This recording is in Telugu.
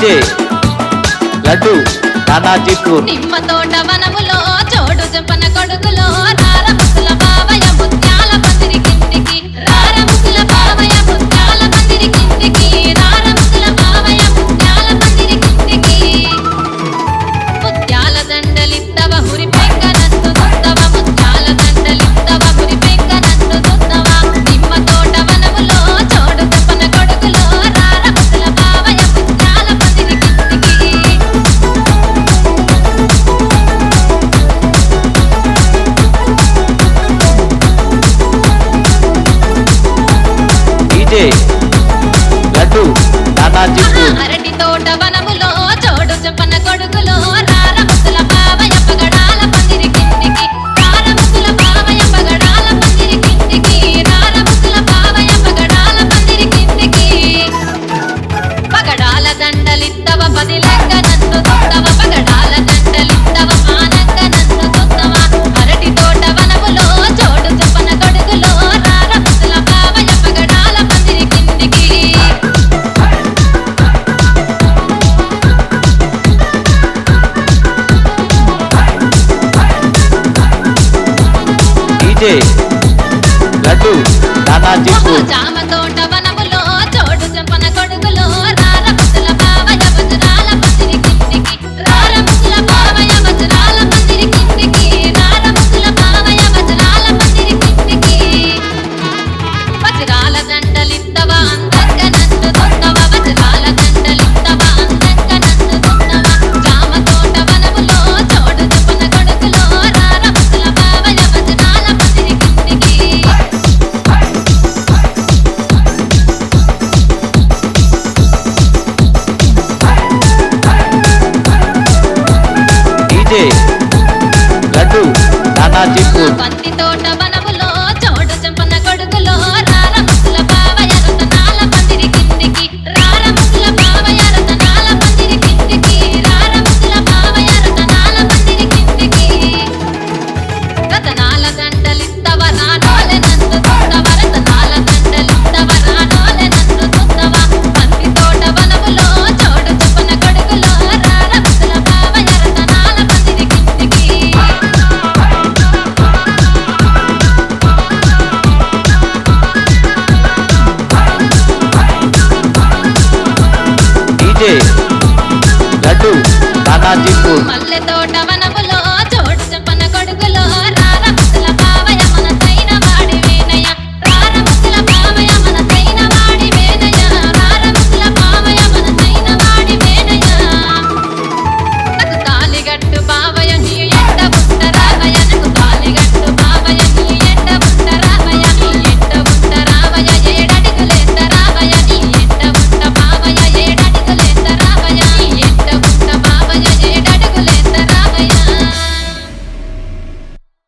డీజే లడ్డు నానాజీపూర్ నిమ్మ తోట వనములో చోడు చెంపన కొడుకులో రార ముసల బావయ్య ముత్యాల పందిరి కిందికి రార ముసల బావయ్య ముత్యాల పందిరి కిందికి రార ముసల బావయ్య ముత్యాల పందిరి కిందికి ముత్యాల దండలిత్తవ హురి పెంకనందు దుత్తవ ముత్యాల దండలిత్తవ హురి పెంకనందు దుత్తవ నిమ్మ తోట వనములో చోడు చెంపన కొడుకులో రార ముసల బావయ్య ముత్యాల పందిరి కిందికి డీజే లడ్డు నానాజీపూర్ అరటి తోట వనములో చోడు చెప్పన కొడుకులో రార ముసల బావయ్య పగడాల పందిరి కిందికి రార ముసల బావయ్య పగడాల పందిరి కిందికి రార ముసల బావయ్య పగడాల పందిరి కిందికి పగడాల దండలిత్తవ పది లెక్క నందు దుత్తవ పగడాల దండలిత్తవ మానంగ నందు దుత్తవ అరటి తోట వనములో చోడు చెప్పన కొడుకులో రార ముసల బావయ్య పగడాల పందిరి కిందికి డీజే లడ్డు నానాజీపూర్ జామ తోట వనములో చోడు చెంపన కొడుకులో రార ముసల బావయ్య వజ్రాల పందిరి కిందికి రార ముసల బావయ్య వజ్రాల పందిరి కిందికి రార ముసల బావయ్య వజ్రాల పందిరి కిందికి వజ్రాల దండలిత్తవ అందంగ నందు దుత్తవ వజ్రాల దండలిత్తవ అందంగ నందు దుత్తవ జామ తోట వనములో చోడు చెంపన కొడుకులో రార ముసల బావయ్య వజ్రాల పందిరి కిందికి డీజే లడ్డు నానాజీపూర్ బంతి తోట వనములో చోడు చెంపన కొడుకులో రార ముసల బావయ్య రతనాల పందిరి కిందికి రార ముసల బావయ్య రతనాల పందిరి కిందికి రార ముసల బావయ్య రతనాల పందిరి కిందికి రతనాల దండలిత్తవ రానోలె నందు దుత్తవ రతనాల దండలిత్తవ రానోలె నందు దుత్తవ బంతి తోట వనములో చోడు చెంపన కొడుకులో రార ముసల బావయ్య రతనాల పందిరి కిందికి డీజే లడ్డు నానాజీపూర్ మల్లె తోట వన